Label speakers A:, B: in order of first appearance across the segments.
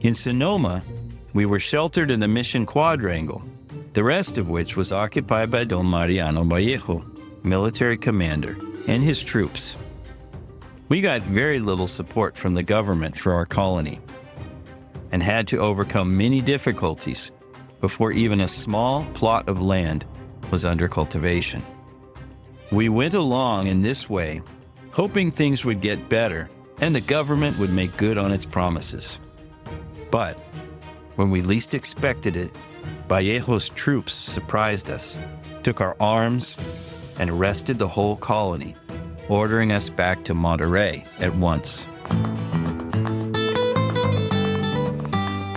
A: In Sonoma, we were sheltered in the Mission Quadrangle, the rest of which was occupied by Don Mariano Vallejo, military commander, and his troops. We got very little support from the government for our colony and had to overcome many difficulties before even a small plot of land was under cultivation. We went along in this way, hoping things would get better and the government would make good on its promises. But when we least expected it, Vallejo's troops surprised us, took our arms, and arrested the whole colony, ordering us back to Monterey at once.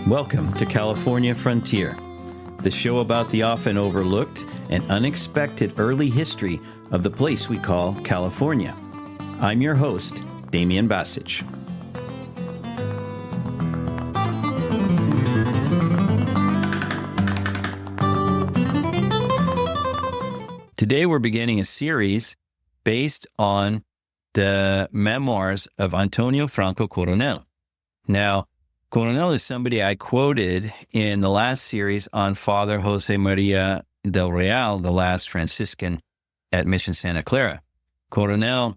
A: Welcome to California Frontier, the show about the often overlooked and unexpected early history of the place we call California. I'm your host, Damian Basic. Today we're beginning a series based on the memoirs of Antonio Franco Coronel. Now, Coronel is somebody I quoted in the last series on Father Jose Maria del Real, the last Franciscan at Mission Santa Clara. Coronel,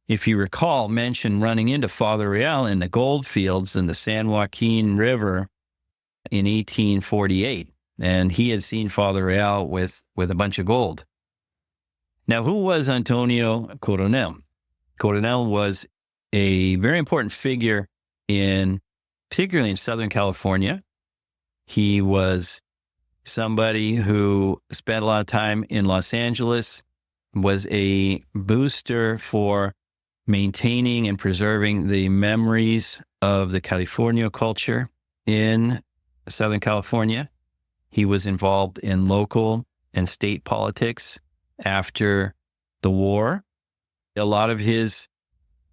A: if you recall, mentioned running into Father Real in the gold fields in the San Joaquin River in 1848, and he had seen Father Real with a bunch of gold. Now, who was Antonio Coronel? Coronel was a very important figure particularly in Southern California. He was somebody who spent a lot of time in Los Angeles, was a booster for maintaining and preserving the memories of the California culture in Southern California. He was involved in local and state politics after the war. A lot of his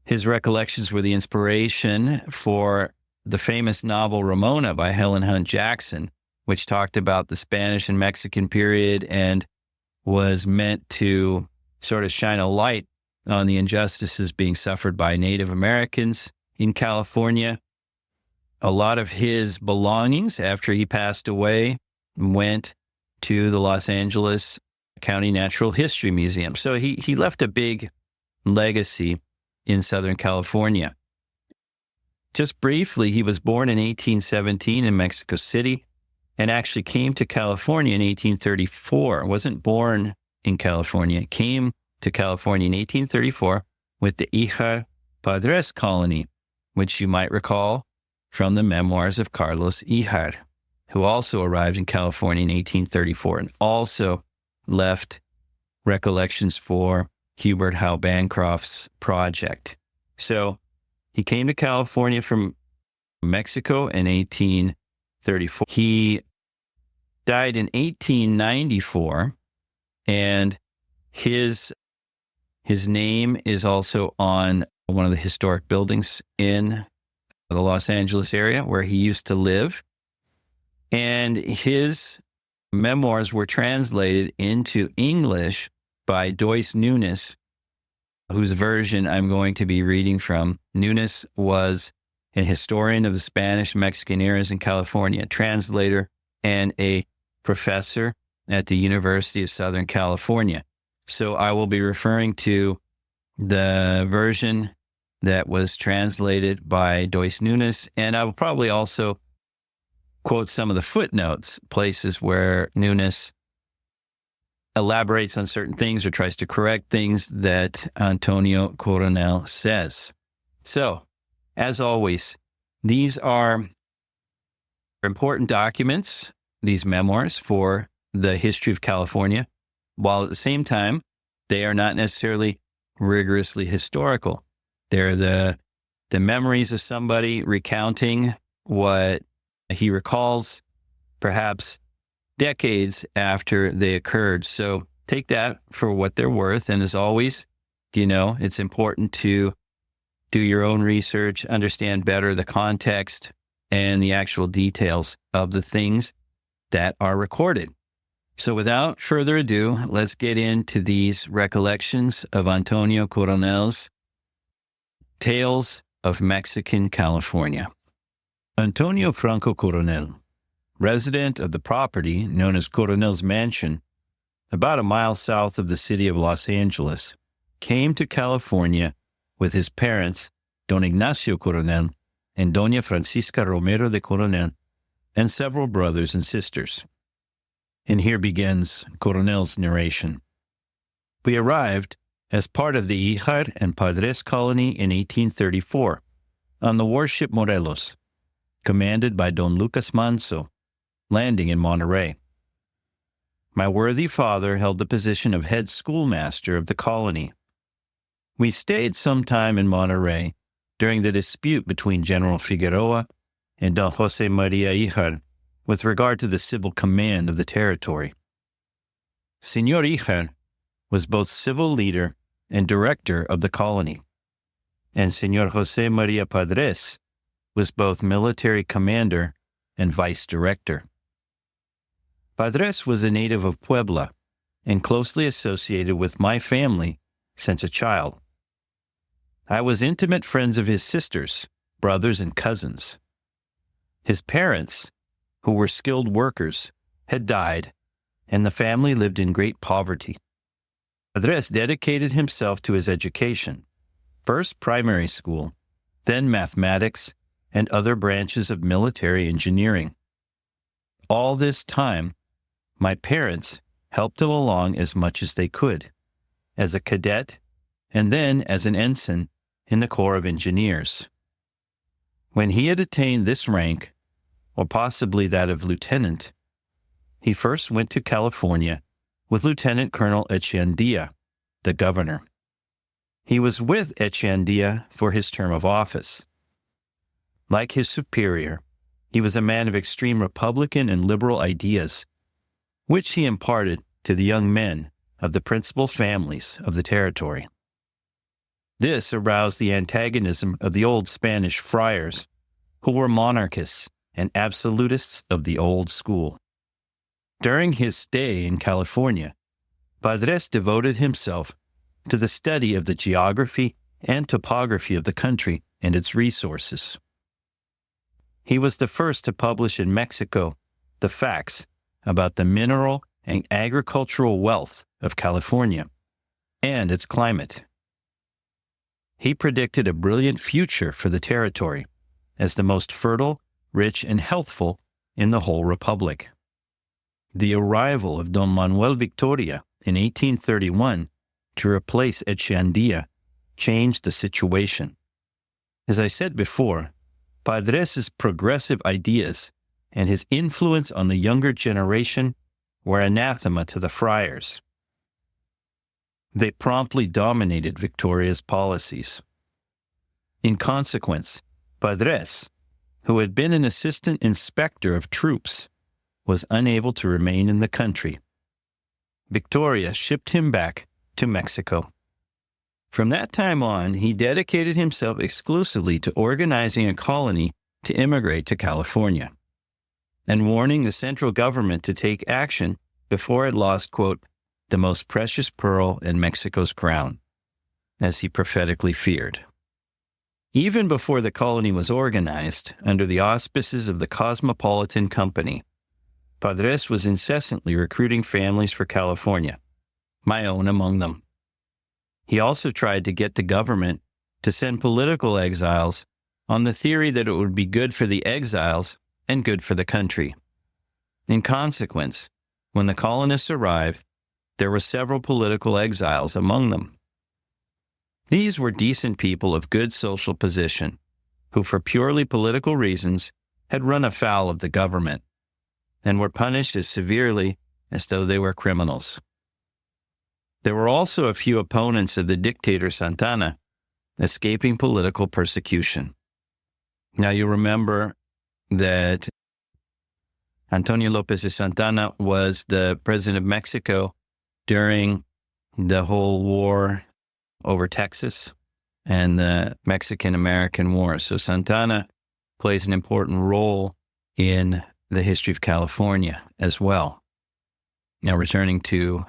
A: recollections were the inspiration for the famous novel Ramona by Helen Hunt Jackson, which talked about the Spanish and Mexican period and was meant to sort of shine a light on the injustices being suffered by Native Americans in California. A lot of his belongings after he passed away went to the Los Angeles County Natural History Museum. So he left a big legacy in Southern California. Just briefly, he was born in 1817 in Mexico City and actually came to California in 1834. Wasn't born in California, came to California in 1834 with the Híjar-Padrés Colony, which you might recall from the memoirs of Carlos Híjar, who also arrived in California in 1834 and also left recollections for Hubert Howe Bancroft's project. So he came to California from Mexico in 1834. He died in 1894, and his name is also on one of the historic buildings in the Los Angeles area where he used to live. And his memoirs were translated into English by Joyce Nunes, whose version I'm going to be reading from. Nunes was a historian of the Spanish-Mexican eras in California, a translator, and a professor at the University of Southern California. So I will be referring to the version that was translated by Joyce Nunes, and I will probably also quote some of the footnotes, places where Nunes elaborates on certain things or tries to correct things that Antonio Coronel says. So, as always, these are important documents, these memoirs for the history of California, while at the same time, they are not necessarily rigorously historical. They're the memories of somebody recounting what he recalls, perhaps decades after they occurred. So take that for what they're worth. And as always, it's important to do your own research, understand better the context and the actual details of the things that are recorded. So without further ado, let's get into these recollections of Antonio Coronel's Tales of Mexican California. Antonio Franco Coronel, resident of the property known as Coronel's Mansion, about a mile south of the city of Los Angeles, came to California with his parents, Don Ignacio Coronel and Doña Francisca Romero de Coronel, and several brothers and sisters. And here begins Coronel's narration. We arrived as part of the Híjar-Padrés Colony in 1834 on the warship Morelos, commanded by Don Lucas Manso, landing in Monterey. My worthy father held the position of head schoolmaster of the colony. We stayed some time in Monterey during the dispute between General Figueroa and Don Jose Maria Híjar with regard to the civil command of the territory. Señor Híjar was both civil leader and director of the colony, and Señor Jose Maria Padres was both military commander and vice director. Padres was a native of Puebla and closely associated with my family since a child. I was intimate friends of his sisters, brothers, and cousins. His parents, who were skilled workers, had died, and the family lived in great poverty. Padres dedicated himself to his education, first primary school, then mathematics, and other branches of military engineering. All this time, my parents helped him along as much as they could, as a cadet and then as an ensign in the Corps of Engineers. When he had attained this rank, or possibly that of lieutenant, he first went to California with Lieutenant Colonel Echeandía, the governor. He was with Echeandía for his term of office. Like his superior, he was a man of extreme Republican and liberal ideas, which he imparted to the young men of the principal families of the territory. This aroused the antagonism of the old Spanish friars, who were monarchists and absolutists of the old school. During his stay in California, Padres devoted himself to the study of the geography and topography of the country and its resources. He was the first to publish in Mexico the facts about the mineral and agricultural wealth of California and its climate. He predicted a brilliant future for the territory as the most fertile, rich, and healthful in the whole republic. The arrival of Don Manuel Victoria in 1831 to replace Echeandía changed the situation. As I said before, Padres' progressive ideas and his influence on the younger generation were anathema to the friars. They promptly dominated Victoria's policies. In consequence, Padres, who had been an assistant inspector of troops, was unable to remain in the country. Victoria shipped him back to Mexico. From that time on, he dedicated himself exclusively to organizing a colony to immigrate to California and warning the central government to take action before it lost, quote, the most precious pearl in Mexico's crown, as he prophetically feared. Even before the colony was organized under the auspices of the Cosmopolitan Company, Padres was incessantly recruiting families for California, my own among them. He also tried to get the government to send political exiles on the theory that it would be good for the exiles and good for the country. In consequence, when the colonists arrived, there were several political exiles among them. These were decent people of good social position, who for purely political reasons had run afoul of the government and were punished as severely as though they were criminals. There were also a few opponents of the dictator Santana, escaping political persecution. Now you remember that Antonio López de Santana was the president of Mexico during the whole war over Texas and the Mexican-American War. So Santana plays an important role in the history of California as well. Now returning to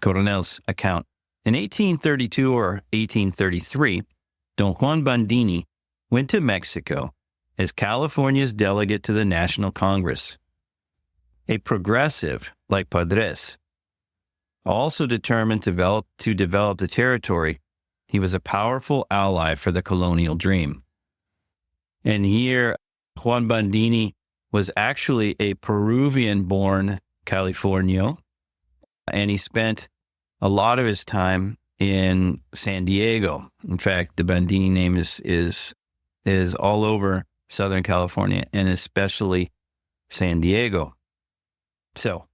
A: Coronel's account. In 1832 or 1833, Don Juan Bandini went to Mexico as California's delegate to the National Congress. A progressive like Padres, also determined to develop the territory, he was a powerful ally for the colonial dream. And here, Juan Bandini was actually a Peruvian-born Californio, and he spent a lot of his time in San Diego. In fact, the Bandini name is all over Southern California, and especially San Diego. So,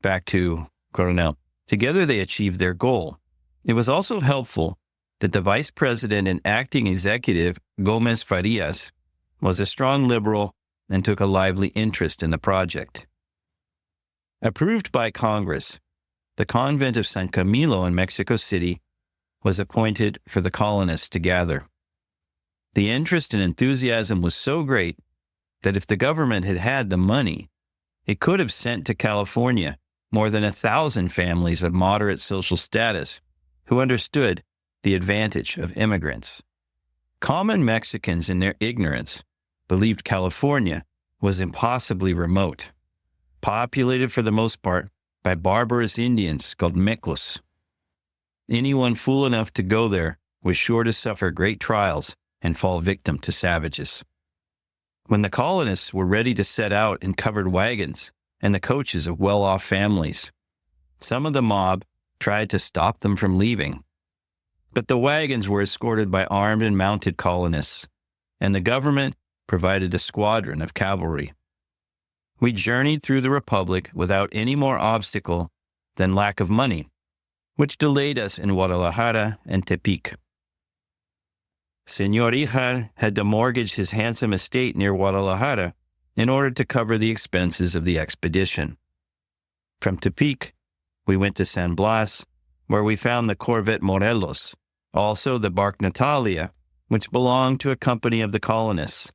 A: back to Coronel. Together they achieved their goal. It was also helpful that the vice president and acting executive, Gomez Farias, was a strong liberal and took a lively interest in the project. Approved by Congress, the convent of San Camilo in Mexico City was appointed for the colonists to gather. The interest and enthusiasm was so great that if the government had had the money, it could have sent to California more than 1,000 families of moderate social status who understood the advantage of immigrants. Common Mexicans, in their ignorance, believed California was impossibly remote, populated for the most part by barbarous Indians called Mecos. Anyone fool enough to go there was sure to suffer great trials and fall victim to savages. When the colonists were ready to set out in covered wagons and the coaches of well-off families, some of the mob tried to stop them from leaving. But the wagons were escorted by armed and mounted colonists, and the government provided a squadron of cavalry. We journeyed through the Republic without any more obstacle than lack of money, which delayed us in Guadalajara and Tepic. Señor Híjar had to mortgage his handsome estate near Guadalajara in order to cover the expenses of the expedition. From Tepic, we went to San Blas, where we found the corvette Morelos, also the bark Natalia, which belonged to a company of the colonists.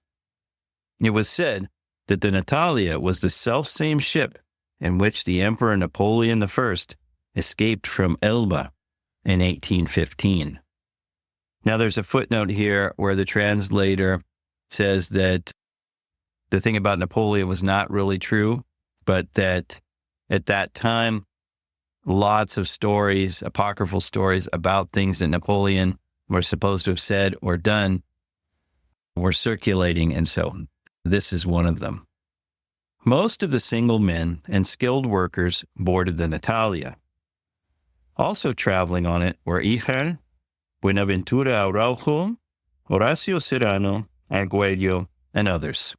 A: It was said that the Natalia was the selfsame ship in which the Emperor Napoleon I escaped from Elba in 1815. Now, there's a footnote here where the translator says that the thing about Napoleon was not really true, but that at that time, lots of stories, apocryphal stories about things that Napoleon were supposed to have said or done were circulating, and so this is one of them. Most of the single men and skilled workers boarded the Natalia. Also traveling on it were Híjar, Buenaventura Araujo, Horacio Serrano, Arguello, and others.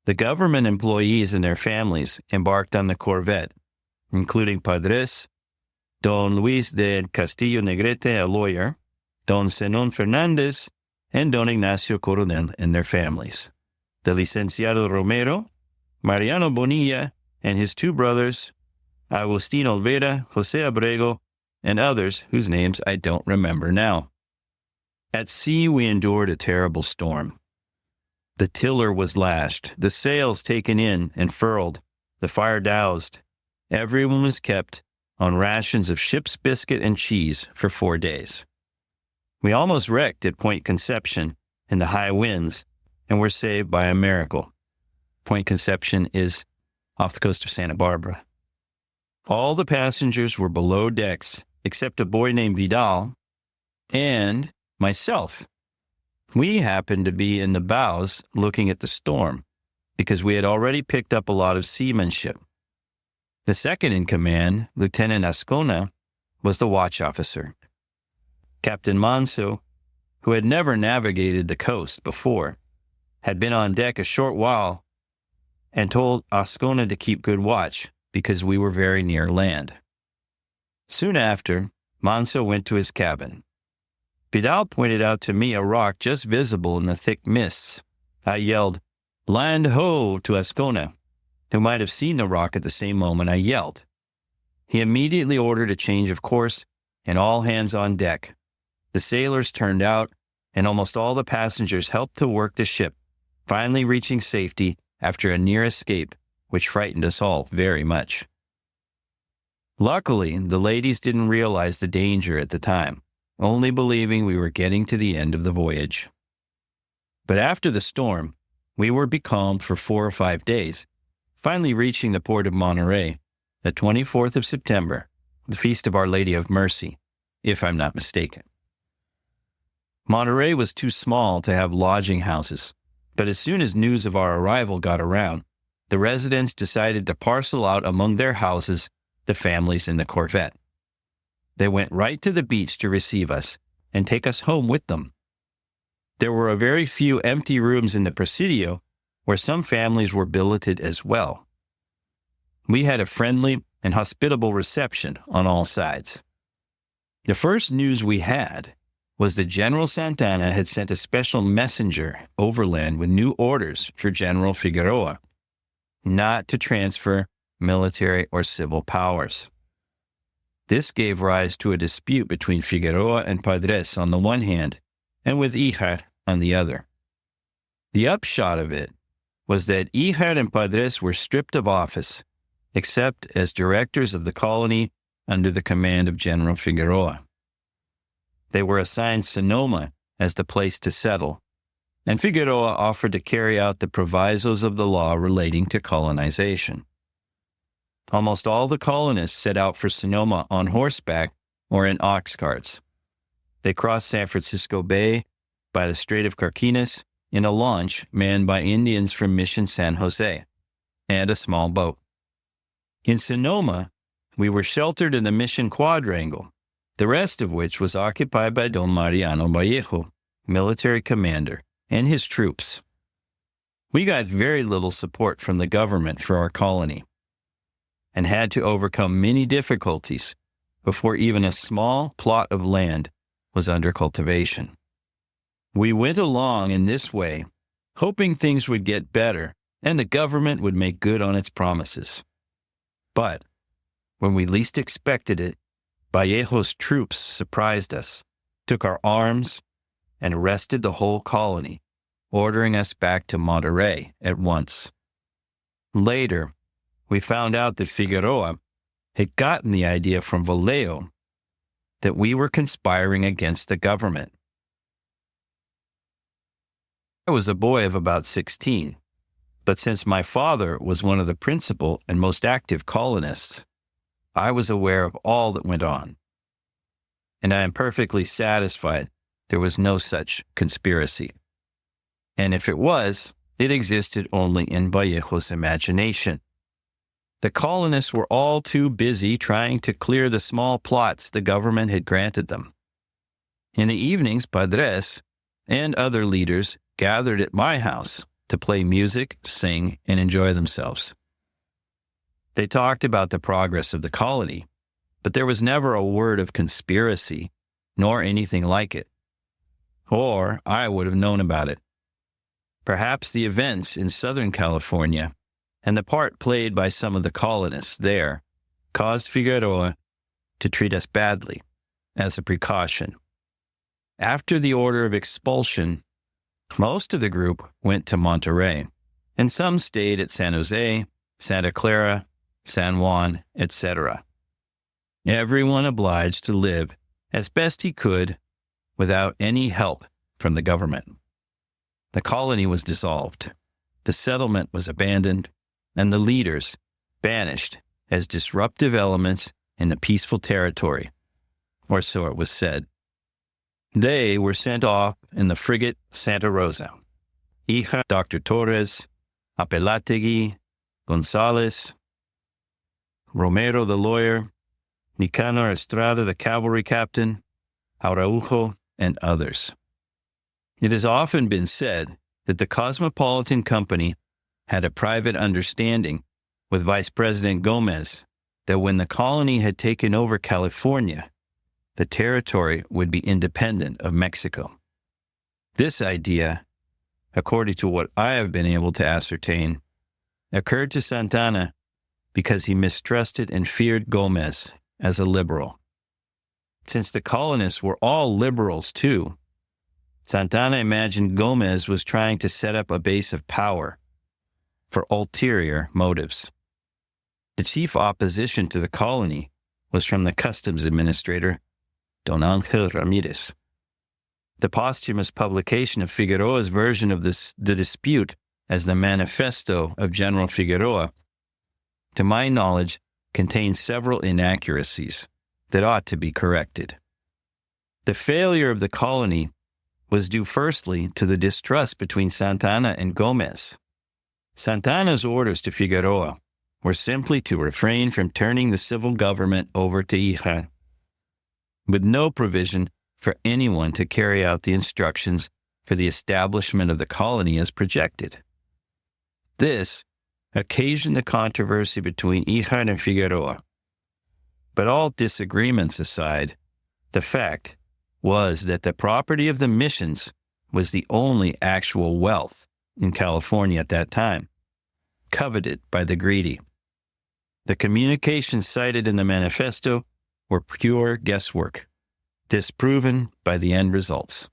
A: The government employees and their families embarked on the corvette, including Padres, Don Luis de Castillo Negrete, a lawyer, Don Zenon Fernandez, and Don Ignacio Coronel and their families, the Licenciado Romero, Mariano Bonilla, and his two brothers, Agustin Olvera, Jose Abrego, and others whose names I don't remember now. At sea, we endured a terrible storm. The tiller was lashed, the sails taken in and furled, the fire doused. Everyone was kept on rations of ship's biscuit and cheese for 4 days. We almost wrecked at Point Conception in the high winds and were saved by a miracle. Point Conception is off the coast of Santa Barbara. All the passengers were below decks except a boy named Vidal and myself. We happened to be in the bows looking at the storm because we had already picked up a lot of seamanship. The second in command, Lieutenant Ascona, was the watch officer. Captain Manso, who had never navigated the coast before, had been on deck a short while and told Ascona to keep good watch because we were very near land. Soon after, Manso went to his cabin. Vidal pointed out to me a rock just visible in the thick mists. I yelled, "Land ho!" to Ascona, who might have seen the rock at the same moment I yelled. He immediately ordered a change of course and all hands on deck. The sailors turned out, and almost all the passengers helped to work the ship, finally reaching safety after a near escape, which frightened us all very much. Luckily, the ladies didn't realize the danger at the time, only believing we were getting to the end of the voyage. But after the storm, we were becalmed for 4 or 5 days, finally reaching the port of Monterey, the 24th of September, the feast of Our Lady of Mercy, if I'm not mistaken. Monterey was too small to have lodging houses, but as soon as news of our arrival got around, the residents decided to parcel out among their houses the families in the corvette. They went right to the beach to receive us and take us home with them. There were a very few empty rooms in the Presidio where some families were billeted as well. We had a friendly and hospitable reception on all sides. The first news we had was that General Santana had sent a special messenger overland with new orders for General Figueroa, not to transfer military or civil powers. This gave rise to a dispute between Figueroa and Padres on the one hand, and with Híjar on the other. The upshot of it was that Híjar and Padres were stripped of office, except as directors of the colony under the command of General Figueroa. They were assigned Sonoma as the place to settle, and Figueroa offered to carry out the provisos of the law relating to colonization. Almost all the colonists set out for Sonoma on horseback or in ox carts. They crossed San Francisco Bay by the Strait of Carquines in a launch manned by Indians from Mission San Jose and a small boat. In Sonoma, we were sheltered in the Mission Quadrangle, the rest of which was occupied by Don Mariano Vallejo, military commander, and his troops. We got very little support from the government for our colony and had to overcome many difficulties before even a small plot of land was under cultivation. We went along in this way, hoping things would get better and the government would make good on its promises. But when we least expected it, Vallejo's troops surprised us, took our arms, and arrested the whole colony, ordering us back to Monterey at once. Later, we found out that Figueroa had gotten the idea from Vallejo that we were conspiring against the government. I was a boy of about 16, but since my father was one of the principal and most active colonists, I was aware of all that went on. And I am perfectly satisfied there was no such conspiracy. And if it was, it existed only in Vallejo's imagination. The colonists were all too busy trying to clear the small plots the government had granted them. In the evenings, Padres and other leaders gathered at my house to play music, sing, and enjoy themselves. They talked about the progress of the colony, but there was never a word of conspiracy, nor anything like it. Or I would have known about it. Perhaps the events in Southern California and the part played by some of the colonists there caused Figueroa to treat us badly as a precaution. After the order of expulsion, most of the group went to Monterey, and some stayed at San Jose, Santa Clara, San Juan, etc. Everyone obliged to live as best he could without any help from the government. The colony was dissolved, the settlement was abandoned, and the leaders banished as disruptive elements in the peaceful territory, or so it was said. They were sent off in the frigate Santa Rosa. Híjar, Dr. Torres, Apelategui, Gonzalez, Romero the lawyer, Nicanor Estrada the cavalry captain, Araujo, and others. It has often been said that the Cosmopolitan Company had a private understanding with Vice President Gomez that when the colony had taken over California, the territory would be independent of Mexico. This idea, according to what I have been able to ascertain, occurred to Santana because he mistrusted and feared Gomez as a liberal. Since the colonists were all liberals too, Santana imagined Gomez was trying to set up a base of power for ulterior motives. The chief opposition to the colony was from the customs administrator, Don Angel Ramirez. The posthumous publication of Figueroa's version of the dispute as the Manifesto of General Figueroa, to my knowledge, contains several inaccuracies that ought to be corrected. The failure of the colony was due firstly to the distrust between Santa Anna and Gomez. Santa Anna's orders to Figueroa were simply to refrain from turning the civil government over to Híjar, with no provision for anyone to carry out the instructions for the establishment of the colony as projected. This occasioned the controversy between Híjar and Figueroa. But all disagreements aside, the fact was that the property of the missions was the only actual wealth in California at that time, coveted by the greedy. The communications cited in the manifesto were pure guesswork, disproven by the end results.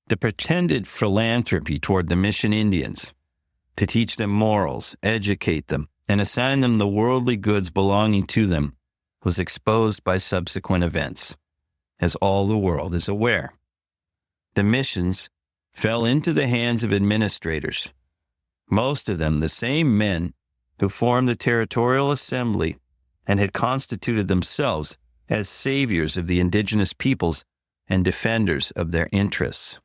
A: The pretended philanthropy toward the mission Indians, to teach them morals, educate them, and assign them the worldly goods belonging to them, was exposed by subsequent events, as all the world is aware. The missions fell into the hands of administrators, most of them the same men who formed the Territorial Assembly and had constituted themselves as saviors of the indigenous peoples and defenders of their interests.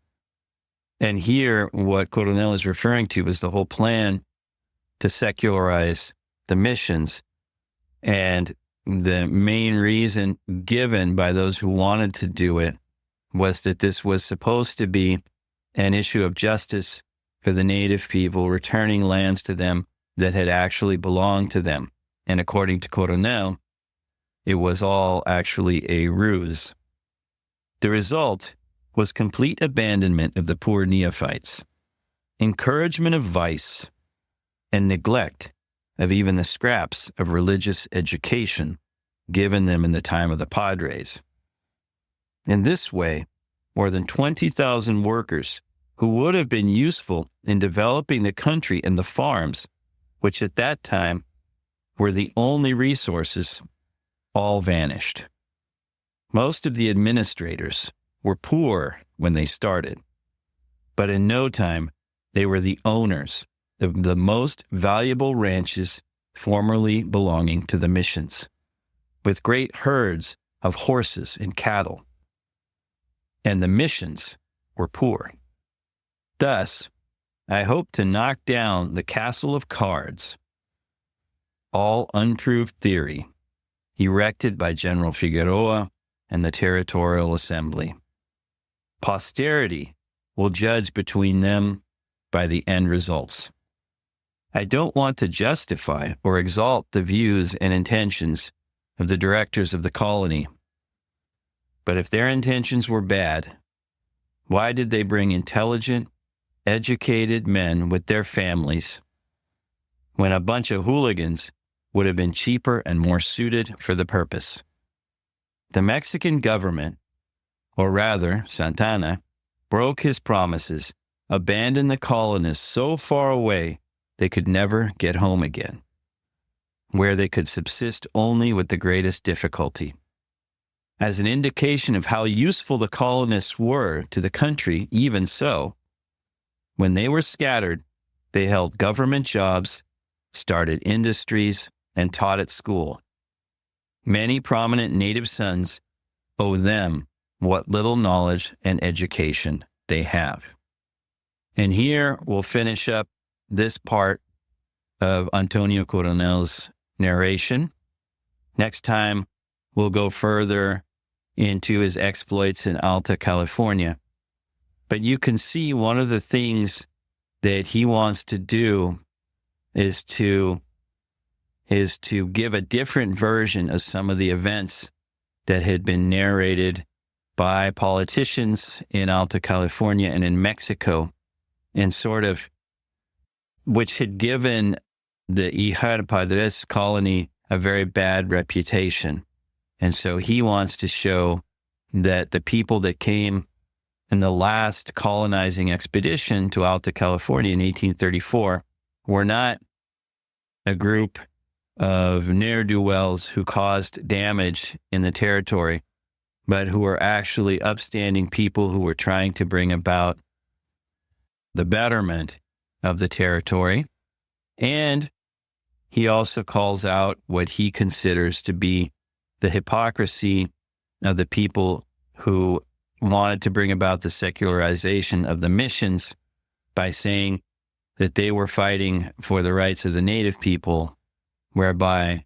A: And here, what Coronel is referring to is the whole plan to secularize the missions. And the main reason given by those who wanted to do it was that this was supposed to be an issue of justice for the native people, returning lands to them that had actually belonged to them. And according to Coronel, it was all actually a ruse. The result was complete abandonment of the poor neophytes, encouragement of vice, and neglect of even the scraps of religious education given them in the time of the Padres. In this way, more than 20,000 workers who would have been useful in developing the country and the farms, which at that time were the only resources, all vanished. Most of the administrators were poor when they started, but in no time they were the owners of the most valuable ranches formerly belonging to the missions, with great herds of horses and cattle. And the missions were poor. Thus, I hope to knock down the castle of cards, all unproved theory, erected by General Figueroa and the Territorial Assembly. Posterity will judge between them by the end results. I don't want to justify or exalt the views and intentions of the directors of the colony, but if their intentions were bad, why did they bring intelligent, educated men with their families when a bunch of hooligans would have been cheaper and more suited for the purpose? The Mexican government, or rather Santa Anna, broke his promises, abandoned the colonists so far away they could never get home again, where they could subsist only with the greatest difficulty. As an indication of how useful the colonists were to the country, even so, when they were scattered, they held government jobs, started industries, and taught at school. Many prominent native sons owe them what little knowledge and education they have. And here we'll finish up this part of Antonio Coronel's narration. Next time, we'll go further into his exploits in Alta California. But you can see one of the things that he wants to do is to give a different version of some of the events that had been narrated by politicians in Alta California and in Mexico, and sort of which had given the Híjar-Padrés Colony a very bad reputation. And so he wants to show that the people that came in the last colonizing expedition to Alta California in 1834 were not a group of ne'er-do-wells who caused damage in the territory, but who were actually upstanding people who were trying to bring about the betterment of the territory. And he also calls out what he considers to be the hypocrisy of the people who wanted to bring about the secularization of the missions by saying that they were fighting for the rights of the native people, whereby,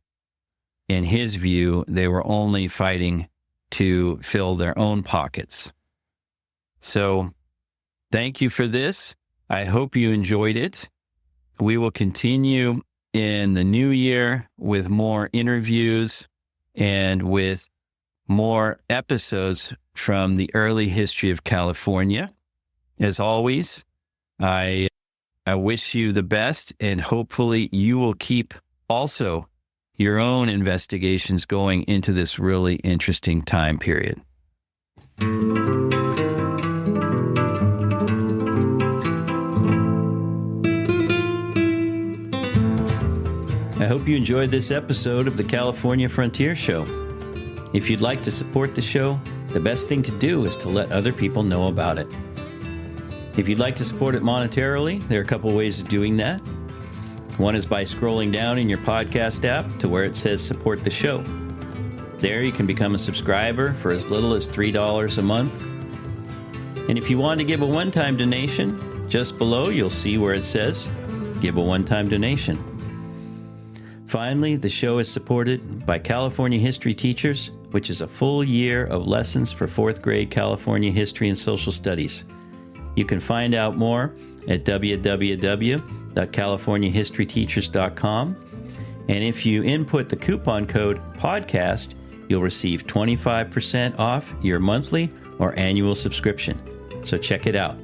A: in his view, they were only fighting to fill their own pockets. So, thank you for this. I hope you enjoyed it. We will continue in the new year with more interviews and with more episodes from the early history of California. As always, I wish you the best, and hopefully you will keep also your own investigations going into this really interesting time period. I hope you enjoyed this episode of the California Frontier Show. If you'd like to support the show, the best thing to do is to let other people know about it. If you'd like to support it monetarily, there are a couple ways of doing that. One is by scrolling down in your podcast app to where it says support the show. There you can become a subscriber for as little as $3 a month. And if you want to give a one-time donation, just below you'll see where it says give a one-time donation. Finally, the show is supported by California History Teachers, which is a full year of lessons for 4th grade California history and social studies. You can find out more at www.californiahistoryteachers.com. And if you input the coupon code PODCAST, you'll receive 25% off your monthly or annual subscription. So check it out.